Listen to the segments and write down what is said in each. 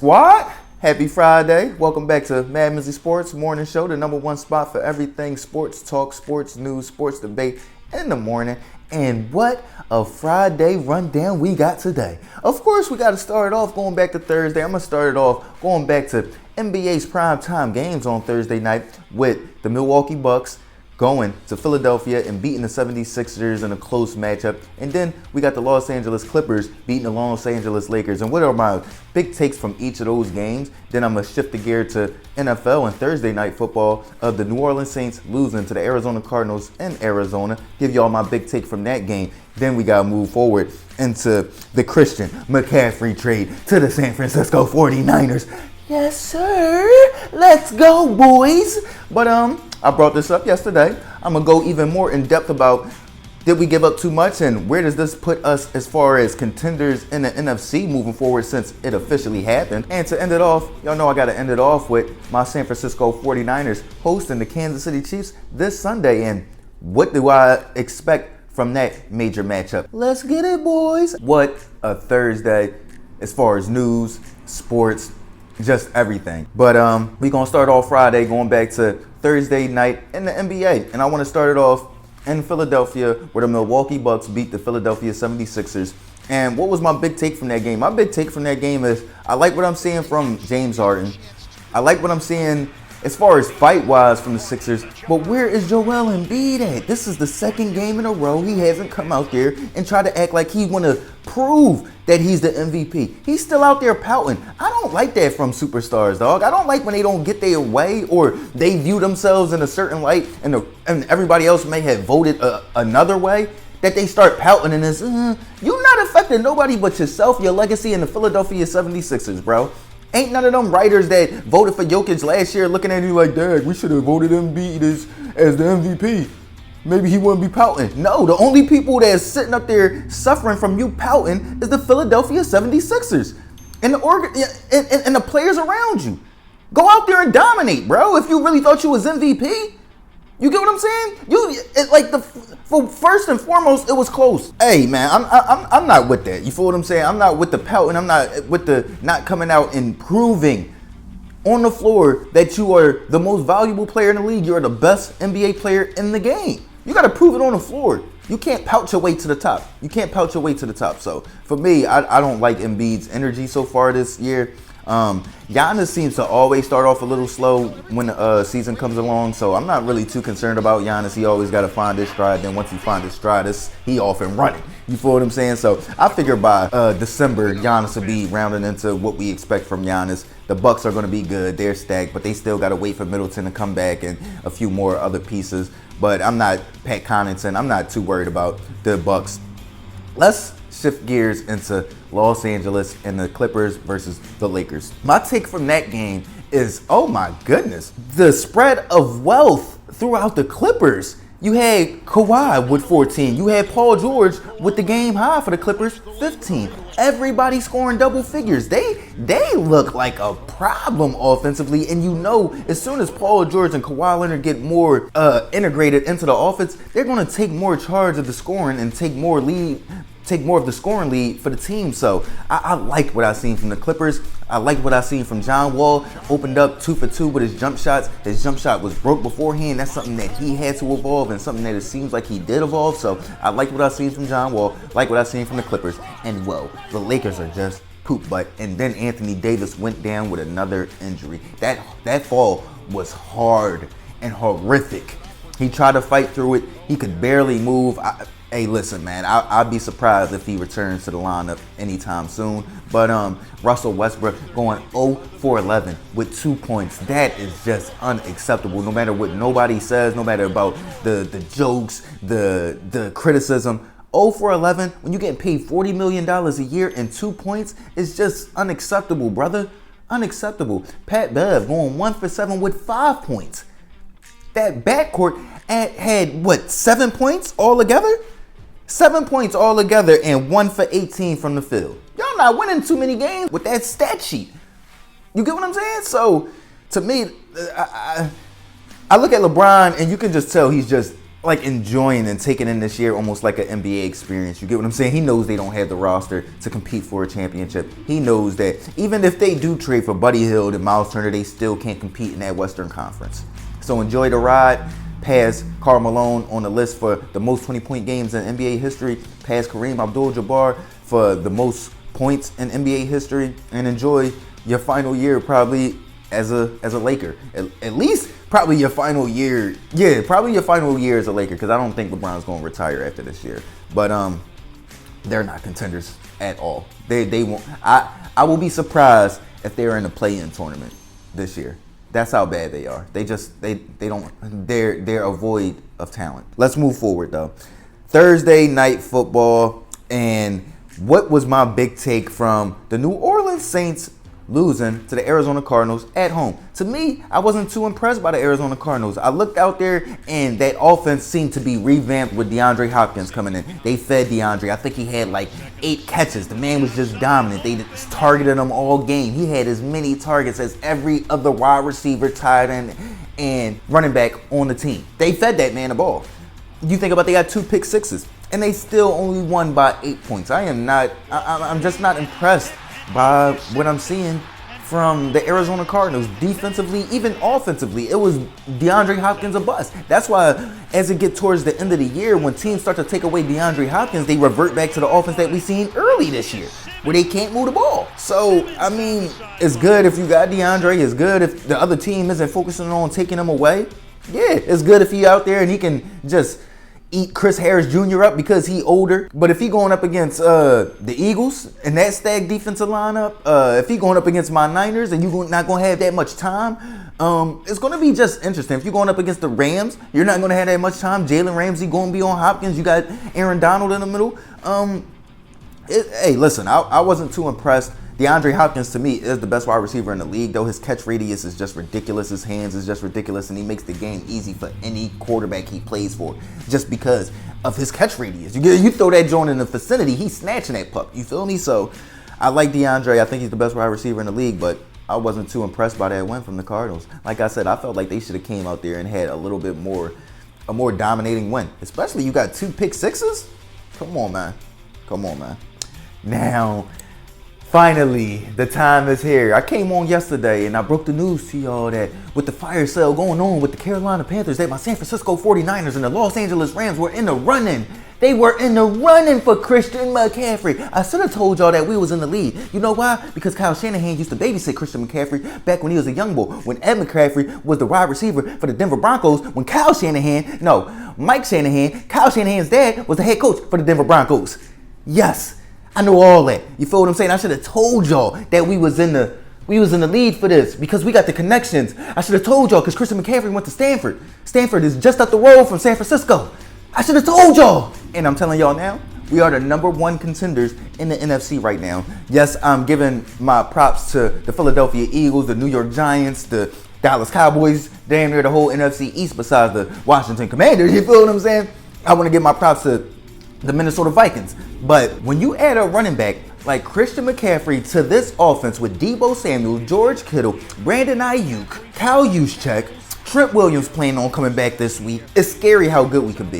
Squad? Happy Friday. Welcome back to MadMizzy Sports Morning Show, the number one spot for everything sports talk, sports news, sports debate in the morning. And what a Friday rundown we got today. Of course, we got to start it off going back to Thursday. I'm going to start it off going back to NBA's primetime games on Thursday night with the Milwaukee Bucks going to Philadelphia and beating the 76ers in a close matchup. And then we got the Los Angeles Clippers beating the Los Angeles Lakers. And what are my big takes from each of those games? Then I'm going to shift the gear to NFL and Thursday night football of the New Orleans Saints losing to the Arizona Cardinals in Arizona. Give y'all my big take from that game. Then we got to move forward into the Christian McCaffrey trade to the San Francisco 49ers. Yes, sir. Let's go, boys. But I brought this up yesterday. I'm going to go even more in depth about did we give up too much and where does this put us as far as contenders in the NFC moving forward since it officially happened. And to end it off, y'all know I got to end it off with my San Francisco 49ers hosting the Kansas City Chiefs this Sunday. And what do I expect from that major matchup? Let's get it, boys. What a Thursday as far as news, sports, just everything. But we're going to start off Friday going back to Thursday night in the NBA. And I want to start it off in Philadelphia where the Milwaukee Bucks beat the Philadelphia 76ers. And what was my big take from that game? My big take from that game is I like what I'm seeing from James Harden. I like what I'm seeing as far as fight-wise from the Sixers. But where is Joel Embiid at? This is the second game in a row he hasn't come out there and tried to act like he want to prove that he's the MVP. He's still out there pouting. I don't like that from superstars, dog. I don't like when they don't get their way or they view themselves in a certain light and everybody else may have voted another way, that they start pouting and it's, you're not affecting nobody but yourself, your legacy, and the Philadelphia 76ers, bro. Ain't none of them writers that voted for Jokic last year looking at you like, Dad, we should have voted Embiid as the MVP. Maybe he wouldn't be pouting. No, the only people that's sitting up there suffering from you pouting is the Philadelphia 76ers and the players around you. Go out there and dominate, bro. If you really thought you was MVP, you get what I'm saying? First and foremost, it was close. Hey, man, I'm not with that. You feel what I'm saying? I'm not with the pouting. I'm not with the not coming out and proving on the floor that you are the most valuable player in the league. You're the best NBA player in the game. You got to prove it on the floor. You can't pout your way to the top. So for me, I don't like Embiid's energy so far this year. Giannis seems to always start off a little slow when the season comes along, so I'm not really too concerned about Giannis. He always got to find his stride. Then once he finds his stride, he off and running. You feel what I'm saying? So I figure by December, Giannis will be rounding into what we expect from Giannis. The Bucks are going to be good. They're stacked, but they still got to wait for Middleton to come back and a few more other pieces. But I'm not Pat Connaughton. I'm not too worried about the Bucks. Let's shift gears into Los Angeles and the Clippers versus the Lakers. My take from that game is, oh my goodness, the spread of wealth throughout the Clippers. You had Kawhi with 14. You had Paul George with the game high for the Clippers, 15. Everybody scoring double figures. They look like a problem offensively. And you know, as soon as Paul George and Kawhi Leonard get more integrated into the offense, they're going to take more charge of the scoring and take more of the scoring lead for the team. So I like what I've seen from the Clippers. I like what I've seen from John Wall. Opened up 2 for 2 with his jump shots. His jump shot was broke beforehand. That's something that he had to evolve and something that it seems like he did evolve. So I like what I've seen from John Wall. Like what I've seen from the Clippers. And whoa, the Lakers are just poop butt. And then Anthony Davis went down with another injury. That fall was hard and horrific. He tried to fight through it. He could barely move. Hey, listen, man, I'd be surprised if he returns to the lineup anytime soon. But Russell Westbrook going 0 for 11 with 2 points. That is just unacceptable. No matter what nobody says, no matter about the jokes, the criticism. 0 for 11 when you're getting paid $40 million a year and 2 points is just unacceptable, brother. Unacceptable. Pat Bev going 1 for 7 with 5 points. That backcourt had, what, 7 points altogether? 7 points all together and 1 for 18 from the field. Y'all not winning too many games with that stat sheet. You get what I'm saying? So, to me, I look at LeBron and you can just tell he's just like enjoying and taking in this year almost like an NBA experience. You get what I'm saying? He knows they don't have the roster to compete for a championship. He knows that even if they do trade for Buddy Hield and Miles Turner, they still can't compete in that Western Conference. So enjoy the ride. Pass Karl Malone on the list for the most 20-point games in NBA history. Pass Kareem Abdul-Jabbar for the most points in NBA history. And enjoy your final year probably as a Laker. At least probably your final year. Yeah, probably your final year as a Laker, because I don't think LeBron's going to retire after this year. But they're not contenders at all. They won't. I will be surprised if they're in a play-in tournament this year. That's how bad they are. They're a void of talent. Let's move forward though. Thursday night football, and what was my big take from the New Orleans Saints losing to the Arizona Cardinals at home? To me, I wasn't too impressed by the Arizona Cardinals. I looked out there and that offense seemed to be revamped with DeAndre Hopkins coming in. They fed DeAndre. I think he had like 8 catches. The man was just dominant. They just targeted him all game. He had as many targets as every other wide receiver, tight end, and running back on the team. They fed that man the ball. You think about, they got 2 pick sixes and they still only won by 8 points. I'm just not impressed by what I'm seeing from the Arizona Cardinals defensively, even offensively. It was DeAndre Hopkins a bust. That's why as it gets towards the end of the year, when teams start to take away DeAndre Hopkins, they revert back to the offense that we seen early this year, where they can't move the ball. So, I mean, it's good if you got DeAndre. It's good if the other team isn't focusing on taking him away. Yeah, it's good if he out there and he can just eat Chris Harris Jr. up because he older. But if he going up against the Eagles and that stacked defensive lineup, if he going up against my Niners and you're not going to have that much time, it's going to be just interesting. If you're going up against the Rams, you're not going to have that much time. Jalen Ramsey going to be on Hopkins. You got Aaron Donald in the middle. Hey, listen, I wasn't too impressed. DeAndre Hopkins, to me, is the best wide receiver in the league, though. His catch radius is just ridiculous. His hands is just ridiculous, and he makes the game easy for any quarterback he plays for just because of his catch radius. You throw that joint in the vicinity, he's snatching that puck. You feel me? So I like DeAndre. I think he's the best wide receiver in the league, but I wasn't too impressed by that win from the Cardinals. Like I said, I felt like they should have came out there and had a more dominating win. Especially you got 2 pick sixes? Come on, man. Now, finally, the time is here. I came on yesterday and I broke the news to y'all that with the fire sale going on with the Carolina Panthers, that my San Francisco 49ers and the Los Angeles Rams were in the running. They were in the running for Christian McCaffrey. I should have told y'all that we was in the lead. You know why? Because Kyle Shanahan used to babysit Christian McCaffrey back when he was a young boy. When Ed McCaffrey was the wide receiver for the Denver Broncos. When Mike Shanahan, Kyle Shanahan's dad, was the head coach for the Denver Broncos. Yes. I know all that. You feel what I'm saying? I should have told y'all that we was in the lead for this because we got the connections. I should have told y'all because Christian McCaffrey went to Stanford. Stanford is just up the road from San Francisco. I should have told y'all. And I'm telling y'all now, we are the #1 contenders in the NFC right now. Yes, I'm giving my props to the Philadelphia Eagles, the New York Giants, the Dallas Cowboys, damn near the whole NFC East besides the Washington Commanders. You feel what I'm saying? I want to give my props to the Minnesota Vikings. But when you add a running back like Christian McCaffrey to this offense with Deebo Samuel, George Kittle, Brandon Ayuk, Kyle Juszczyk, Trent Williams planning on coming back this week, it's scary how good we could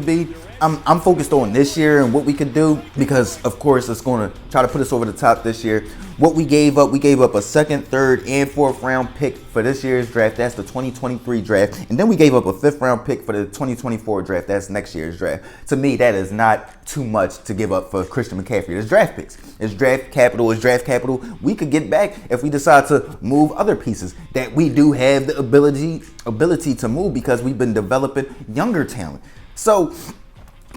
be. I'm focused on this year and what we could do because, of course, it's going to try to put us over the top this year. What we gave up a 2nd, 3rd, and 4th round pick for this year's draft. That's the 2023 draft. And then we gave up a 5th round pick for the 2024 draft. That's next year's draft. To me, that is not too much to give up for Christian McCaffrey. It's draft picks. It's draft capital. We could get back if we decide to move other pieces that we do have the ability to move because we've been developing younger talent. So,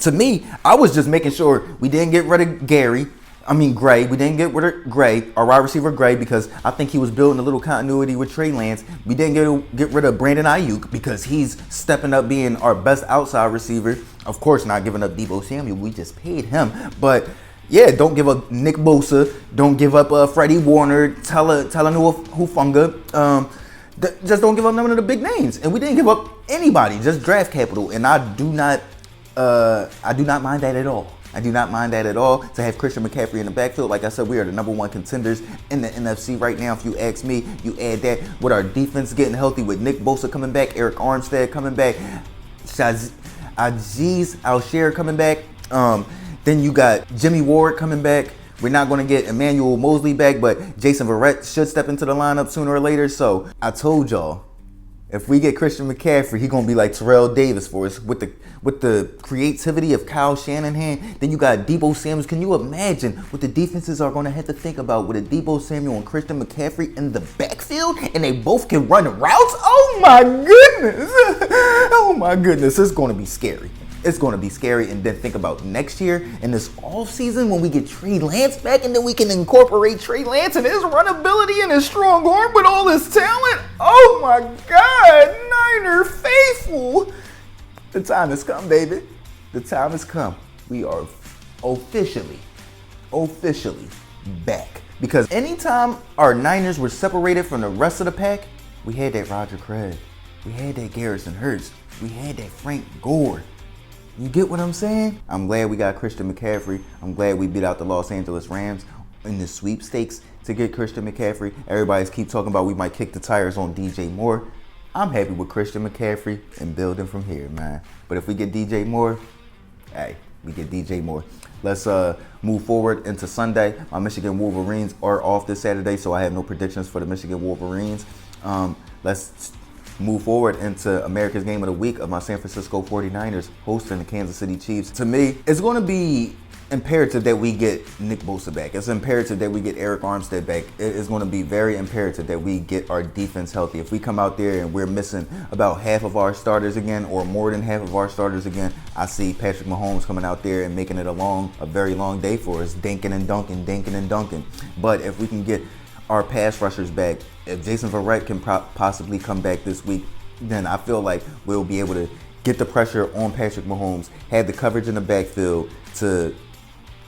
to me, I was just making sure we didn't get rid of Gray. We didn't get rid of Gray, our wide receiver Gray, because I think he was building a little continuity with Trey Lance. We didn't get rid of Brandon Ayuk because he's stepping up being our best outside receiver. Of course, not giving up Deebo Samuel. We just paid him. But, yeah, don't give up Nick Bosa. Don't give up Freddie Warner, Talanoa Hufanga. Just don't give up none of the big names. And we didn't give up anybody, just draft capital. And I do not mind that at all. To have Christian McCaffrey in the backfield. Like I said, we are the #1 contenders in the NFC right now. If you ask me, you add that with our defense getting healthy, with Nick Bosa coming back, Eric Armstead coming back, Aziz Al-Shir coming back. Then you got Jimmy Ward coming back. We're not going to get Emmanuel Mosley back, but Jason Verrett should step into the lineup sooner or later. So I told y'all, if we get Christian McCaffrey, he's gonna be like Terrell Davis for us with the creativity of Kyle Shanahan. Then you got Deebo Samuel. Can you imagine what the defenses are gonna have to think about with a Deebo Samuel and Christian McCaffrey in the backfield, and they both can run routes? Oh my goodness! Oh my goodness! It's gonna be scary. It's going to be scary. And then think about next year in this offseason when we get Trey Lance back, and then we can incorporate Trey Lance and his runability and his strong arm with all his talent. Oh my God, Niner faithful. The time has come, baby. The time has come. We are officially back. Because anytime our Niners were separated from the rest of the pack, we had that Roger Craig. We had that Garrison Hurts. We had that Frank Gore. You get what I'm saying? I'm glad we got Christian McCaffrey. I'm glad we beat out the Los Angeles Rams in the sweepstakes to get Christian McCaffrey. Everybody's keep talking about we might kick the tires on DJ Moore. I'm happy with Christian McCaffrey and building from here, man. But if we get DJ Moore, hey, we get DJ Moore. Let's move forward into Sunday. My Michigan Wolverines are off this Saturday, so I have no predictions for the Michigan Wolverines. Let's move forward into America's Game of the Week of my San Francisco 49ers hosting the Kansas City Chiefs. To me, it's going to be imperative that we get Nick Bosa back. It's imperative that we get Eric Armstead back. It is going to be very imperative that we get our defense healthy. If we come out there and we're missing about half of our starters again, or more than half of our starters again, I see Patrick Mahomes coming out there and making it a very long day for us, dinking and dunking. But if we can get our pass rushers back, if Jason Verrett can possibly come back this week, then I feel like we'll be able to get the pressure on Patrick Mahomes, have the coverage in the backfield to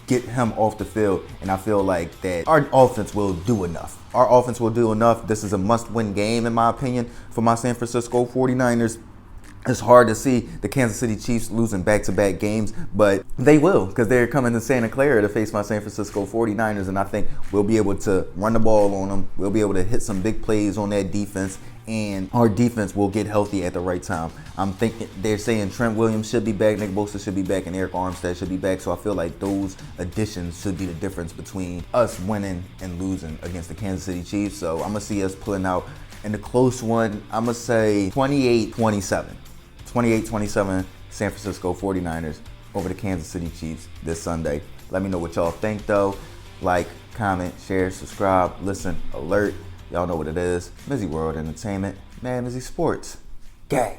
get him off the field, and I feel like that our offense will do enough. Our offense will do enough. This is a must-win game, in my opinion, for my San Francisco 49ers. It's hard to see the Kansas City Chiefs losing back-to-back games, but they will, because they're coming to Santa Clara to face my San Francisco 49ers, and I think we'll be able to run the ball on them. We'll be able to hit some big plays on that defense, and our defense will get healthy at the right time. I'm thinking they're saying Trent Williams should be back, Nick Bosa should be back, and Eric Armstead should be back, so I feel like those additions should be the difference between us winning and losing against the Kansas City Chiefs. So I'm going to see us pulling out in the close one. I'm going to say 28-27. 28-27 San Francisco 49ers over the Kansas City Chiefs this Sunday. Let me know what y'all think, though. Like, comment, share, subscribe, listen, alert. Y'all know what it is. MizzyWorld Entertainment, MadMizzy Sports. Gang.